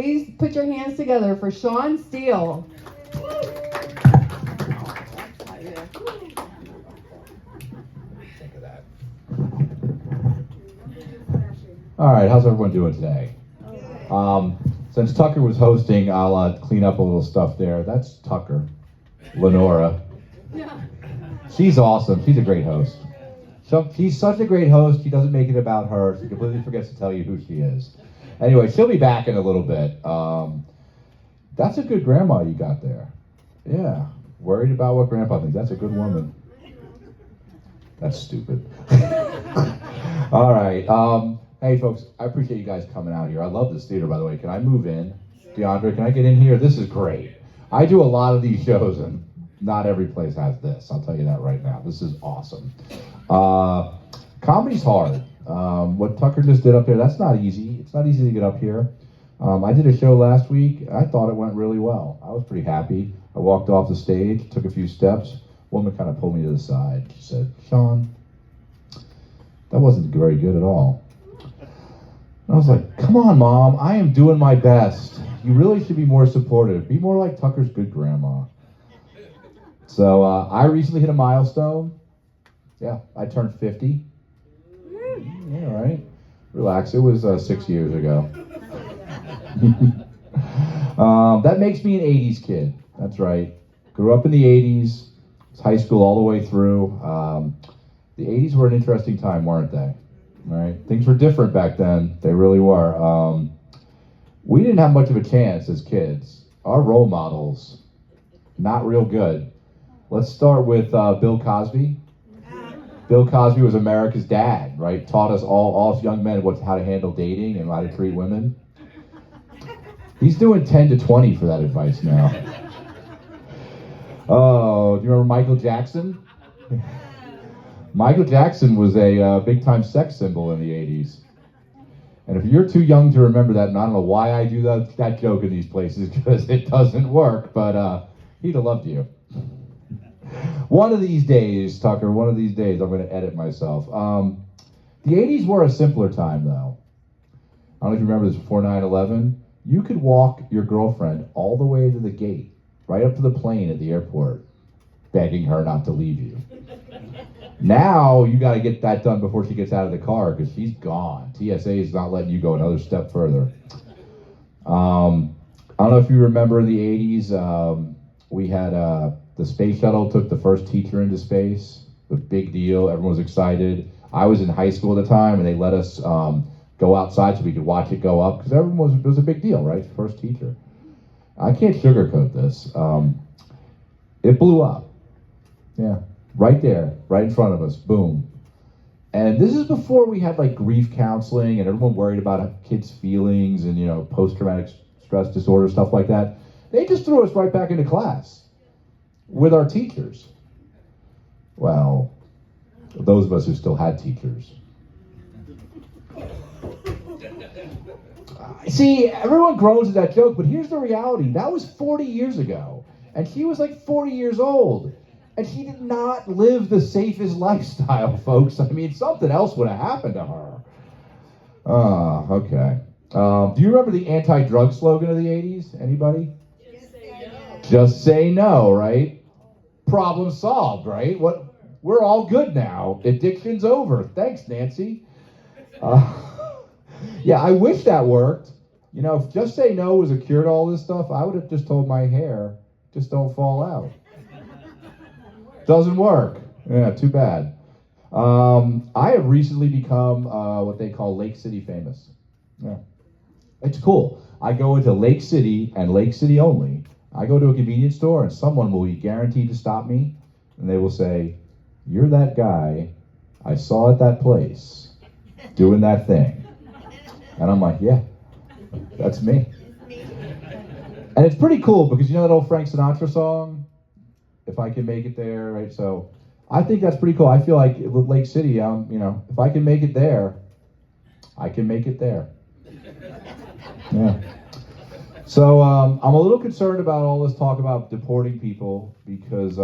Please put your hands together for Sean Steele. All right, how's everyone doing today? Since Tucker was hosting, I'll clean up a little stuff there. That's Tucker, Lenora. She's awesome. She's a great host. She's such a great host, she doesn't make it about her. She completely forgets to tell you who she is. Anyway, she'll be back in a little bit. That's a good grandma you got there. Yeah, worried about what Grandpa thinks. That's a good woman. That's stupid. All right. Hey, folks, I appreciate you guys coming out here. I love this theater, by the way. Can I move in? DeAndre, can I get in here? This is great. I do a lot of these shows, and not every place has this. I'll tell you that right now. This is awesome. Comedy's hard. What Tucker just did up there, that's not easy. It's not easy to get up here. I did a show last week. I thought it went really well. I was pretty happy. I walked off the stage, took a few steps. Woman kind of pulled me to the side. She said, "Sean, that wasn't very good at all." And I was like, "Come on, Mom, I am doing my best. You really should be more supportive. Be more like Tucker's good grandma." So I recently hit a milestone. Yeah, I turned 50. Yeah, right. Relax, it was 6 years ago. That makes me an 80s kid. That's right. Grew up in the 80s. High school all the way through. The 80s were an interesting time, weren't they? Right? Things were different back then. They really were. We didn't have much of a chance as kids. Our role models, not real good. Let's start with Bill Cosby. Bill Cosby was America's dad, right? Taught us all us young men how to handle dating and how to treat women. He's doing 10 to 20 for that advice now. Oh, do you remember Michael Jackson? Michael Jackson was a big-time sex symbol in the 80s. And if you're too young to remember that, and I don't know why I do that joke in these places, because it doesn't work, but he'd have loved you. One of these days, Tucker, one of these days, I'm going to edit myself. The 80s were a simpler time, though. I don't know if you remember this, before 9/11. You could walk your girlfriend all the way to the gate, right up to the plane at the airport, begging her not to leave you. Now, you got to get that done before she gets out of the car, because she's gone. TSA is not letting you go another step further. I don't know if you remember in the 80s, we had the space shuttle took the first teacher into space. A big deal. Everyone was excited. I was in high school at the time, and they let us go outside so we could watch it go up, because it was a big deal, right? First teacher. I can't sugarcoat this. It blew up. Yeah. Right there, right in front of us, boom. And this is before we had like grief counseling and everyone worried about kids' feelings and, post-traumatic stress disorder, stuff like that. They just threw us right back into class with our teachers. Well, those of us who still had teachers. See, everyone groans at that joke, but here's the reality. That was 40 years ago, and she was like 40 years old. And she did not live the safest lifestyle, folks. I mean, something else would have happened to her. Oh, okay. Do you remember the anti-drug slogan of the 80s? Anybody? Just say no. Just say no, right? Problem solved, right? We're all good now. Addiction's over. Thanks, Nancy. Yeah, I wish that worked. If just say no was a cure to all this stuff, I would have just told my hair, just don't fall out. Doesn't work. Yeah, too bad. I have recently become what they call Lake City famous. Yeah. It's cool. I go into Lake City and Lake City only. I go to a convenience store and someone will be guaranteed to stop me and they will say, "You're that guy I saw at that place doing that thing." And I'm like, yeah, that's me. And it's pretty cool because you know that old Frank Sinatra song? If I can make it there, right? So I think that's pretty cool. I feel like with Lake City, if I can make it there, I can make it there. Yeah. So I'm a little concerned about all this talk about deporting people because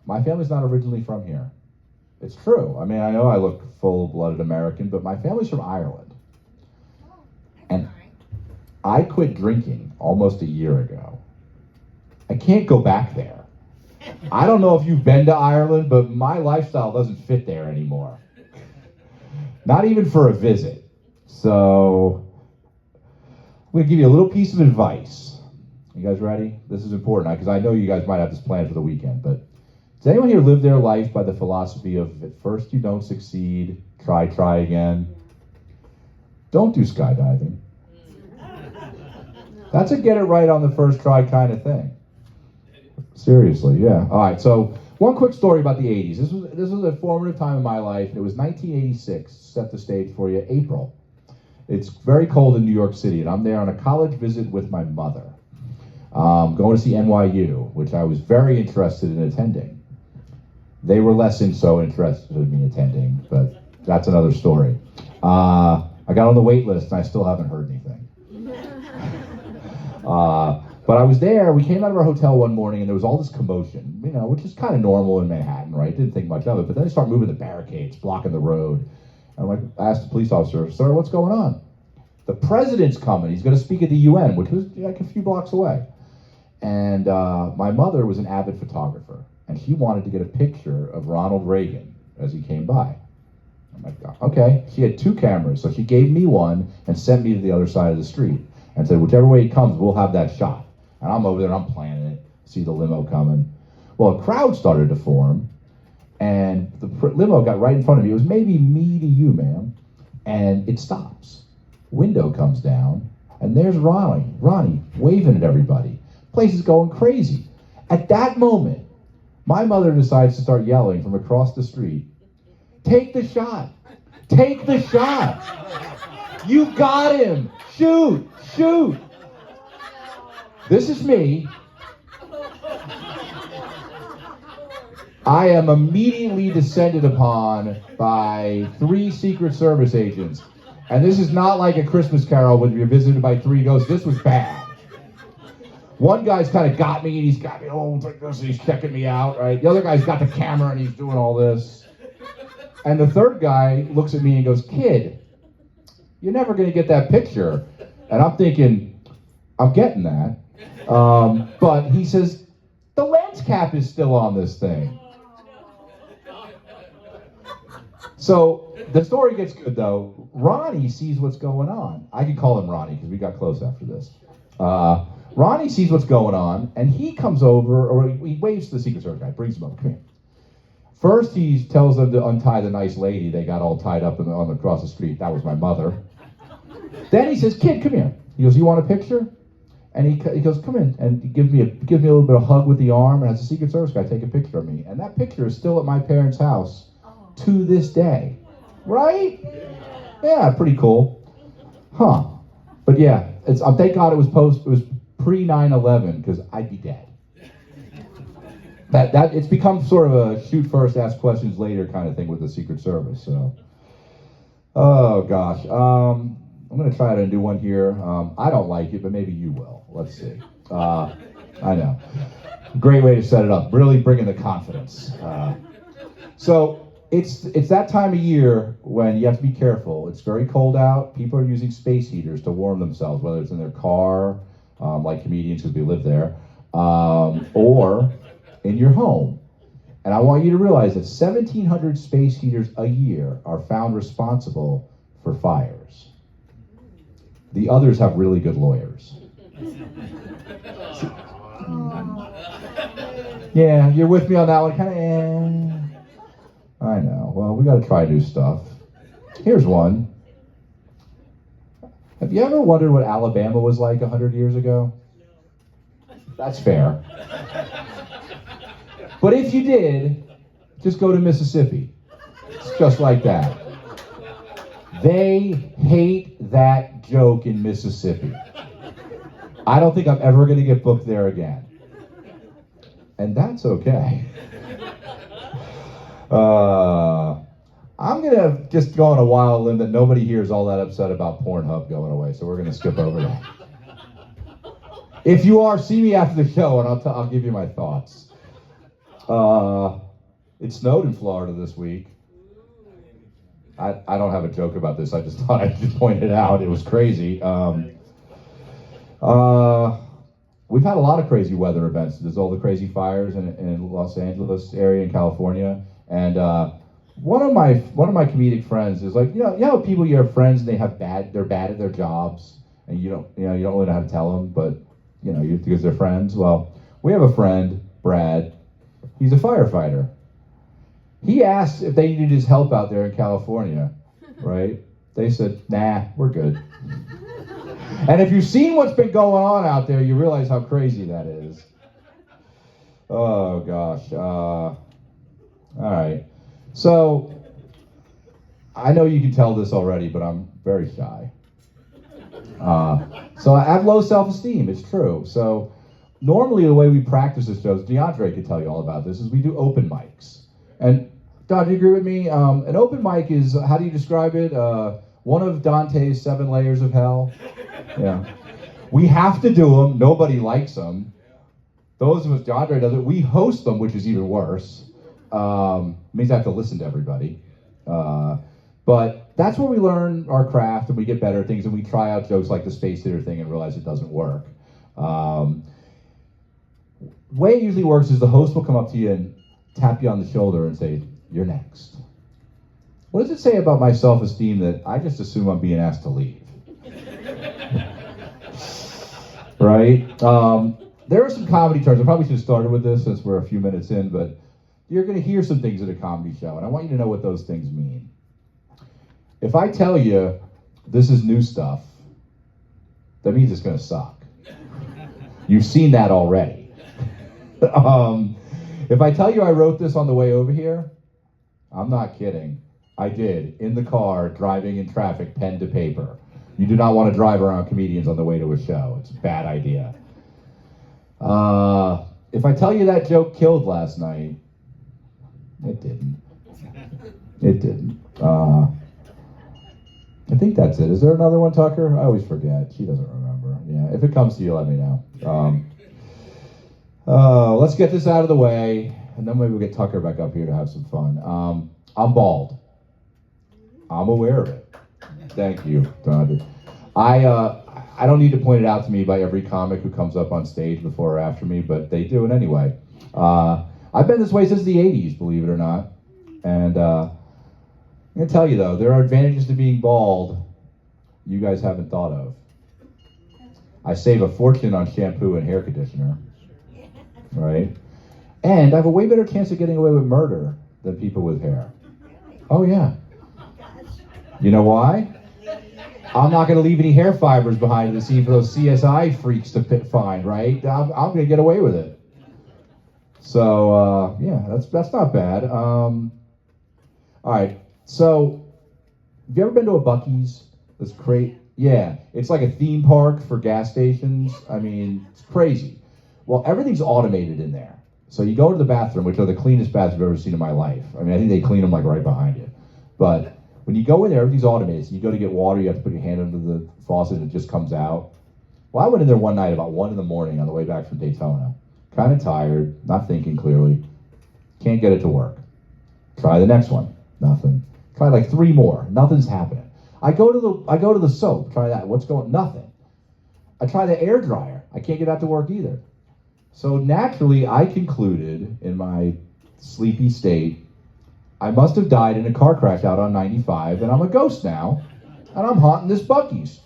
my family's not originally from here. It's true. I mean, I know I look full-blooded American, but my family's from Ireland. And I quit drinking almost a year ago. I can't go back there. I don't know if you've been to Ireland, but my lifestyle doesn't fit there anymore. Not even for a visit. So, I'm going to give you a little piece of advice. You guys ready? This is important because I know you guys might have this planned for the weekend, but does anyone here live their life by the philosophy of at first you don't succeed, try again? Don't do skydiving. That's a get it right on the first try kind of thing. Seriously, yeah. All right, so one quick story about the 80s. This was a formative time in my life. It was 1986. Set the stage for you, April. It's very cold in New York City, and I'm there on a college visit with my mother. Going to see NYU, which I was very interested in attending. They were less so interested in me attending, but that's another story. I got on the wait list, and I still haven't heard anything. But I was there. We came out of our hotel one morning, and there was all this commotion, which is kind of normal in Manhattan, right? Didn't think much of it. But then they start moving the barricades, blocking the road. And I asked the police officer, "Sir, what's going on?" "The president's coming. He's going to speak at the UN," which was like a few blocks away. And my mother was an avid photographer, and she wanted to get a picture of Ronald Reagan as he came by. I'm like, okay. She had 2 cameras, so she gave me one and sent me to the other side of the street and said, whichever way he comes, we'll have that shot. And I'm over there, and I'm planning it, see the limo coming. Well, a crowd started to form, and the limo got right in front of me. It was maybe me to you, ma'am, and it stops. Window comes down, and there's Ronnie waving at everybody. Place is going crazy. At that moment, my mother decides to start yelling from across the street, "Take the shot! Take the shot! You got him! Shoot! Shoot!" This is me. I am immediately descended upon by 3 Secret Service agents. And this is not like a Christmas Carol when you're visited by 3 ghosts. This was bad. One guy's kind of got me, and he's got me all like this, and he's checking me out, right? The other guy's got the camera, and he's doing all this. And the third guy looks at me and goes, "Kid, you're never going to get that picture." And I'm thinking, I'm getting that. But he says, "The lens cap is still on this thing." So the story gets good, though. Ronnie sees what's going on. I can call him Ronnie because we got close after this. Ronnie sees what's going on, and he comes over, or he waves to the Secret Service guy, brings him over. "Come here." First, he tells them to untie the nice lady they got all tied up across the street. That was my mother. Then he says, "Kid, come here." He goes, "You want a picture?" And he goes, "Come in," and he gives me a little bit of hug with the arm, and has a Secret Service guy take a picture of me. And that picture is still at my parents' house to this day. Right? Yeah, pretty cool. Huh. But yeah, thank God it was pre 9/11, because I'd be dead. That it's become sort of a shoot first, ask questions later kind of thing with the Secret Service. So, oh gosh, I'm gonna try to do one here. I don't like it, but maybe you will. Let's see. I know. Great way to set it up. Really bringing the confidence. So it's that time of year when you have to be careful. It's very cold out. People are using space heaters to warm themselves, whether it's in their car, like comedians because we live there, or in your home. And I want you to realize that 1,700 space heaters a year are found responsible for fires. The others have really good lawyers. Yeah, you're with me on that one, kind of. I know. Well, we got to try new stuff. Here's one. Have you ever wondered what Alabama was like 100 years ago? That's fair. But if you did, just go to Mississippi. It's just like that. They hate that joke in Mississippi. I don't think I'm ever going to get booked there again. And that's okay. I'm going to just go on a wild limb that nobody here is all that upset about Pornhub going away, so we're going to skip over that. If you are, see me after the show, and I'll give you my thoughts. It snowed in Florida this week. I don't have a joke about this. I just thought I'd just point it out. It was crazy. We've had a lot of crazy weather events. There's all the crazy fires in Los Angeles area in California, and one of my comedic friends is like, you know, people, you have friends and they're bad at their jobs, and you don't really know how to tell them, but because they're friends. Well, we have a friend, Brad. He's a firefighter. He asked if they needed his help out there in California, right? They said, nah, we're good. And if you've seen what's been going on out there, you realize how crazy that is. Oh, gosh. All right. So, I know you can tell this already, but I'm very shy. So I have low self-esteem, it's true. So, normally the way we practice this shows, DeAndre could tell you all about this, is we do open mics. And, Don, do you agree with me? An open mic is, how do you describe it? One of Dante's 7 layers of hell. Yeah. We have to do them. Nobody likes them. Those of us, DeAndre does it. We host them, which is even worse. Means I have to listen to everybody. But that's where we learn our craft and we get better at things and we try out jokes like the space theater thing and realize it doesn't work. The way it usually works is the host will come up to you and tap you on the shoulder and say, "You're next." What does it say about my self-esteem that I just assume I'm being asked to leave? Right? There are some comedy terms. I probably should have started with this since we're a few minutes in, but you're going to hear some things at a comedy show, and I want you to know what those things mean. If I tell you this is new stuff, that means it's going to suck. You've seen that already. If I tell you I wrote this on the way over here, I'm not kidding. I did, in the car, driving in traffic, pen to paper. You do not want to drive around comedians on the way to a show. It's a bad idea. If I tell you that joke killed last night, it didn't. It didn't. I think that's it. Is there another one, Tucker? I always forget. She doesn't remember. Yeah, if it comes to you, let me know. Let's get this out of the way, and then maybe we'll get Tucker back up here to have some fun. I'm bald. I'm aware of it. Thank you, Don. I don't need to point it out to me by every comic who comes up on stage before or after me, but they do it anyway. I've been this way since the 80s, believe it or not. And I'm going to tell you, though, there are advantages to being bald you guys haven't thought of. I save a fortune on shampoo and hair conditioner, right? And I have a way better chance of getting away with murder than people with hair. Oh, yeah. You know why? I'm not going to leave any hair fibers behind to see for those CSI freaks to find, right? I'm going to get away with it. So, yeah, that's not bad. All right, so have you ever been to a Buc-ee's? That's great. Yeah, it's like a theme park for gas stations. I mean, it's crazy. Well, everything's automated in there. So you go to the bathroom, which are the cleanest baths I've ever seen in my life. I mean, I think they clean them like right behind you. But when you go in there, everything's automated. So you go to get water, you have to put your hand under the faucet and it just comes out. Well, I went in there one night about 1 in the morning on the way back from Daytona. Kind of tired, not thinking clearly. Can't get it to work. Try the next one. Nothing. Try like 3 more. Nothing's happening. I go to the soap. Try that. What's going? Nothing. I try the air dryer. I can't get that to work either. So naturally, I concluded in my sleepy state, I must have died in a car crash out on 95, and I'm a ghost now, and I'm haunting this Buc-ee's.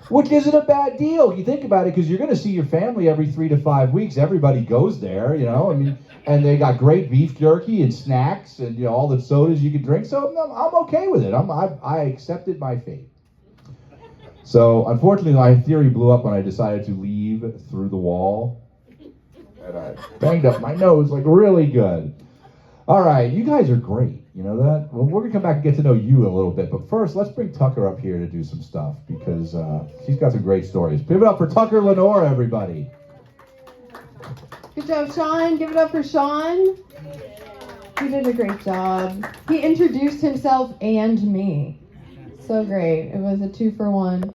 Which isn't a bad deal. You think about it, because you're going to see your family every 3 to 5 weeks. Everybody goes there, you know. I mean, and they got great beef jerky and snacks and all the sodas you can drink. So I'm okay with it. I accepted my fate. So unfortunately, my theory blew up when I decided to leave through the wall, and I banged up my nose like really good. All right, you guys are great. You know that? Well, we're going to come back and get to know you a little bit. But first, let's bring Tucker up here to do some stuff because she's got some great stories. Give it up for Tucker Lenore, everybody. Good job, Sean. Give it up for Sean. He did a great job. He introduced himself and me. So great. It was a 2-for-1.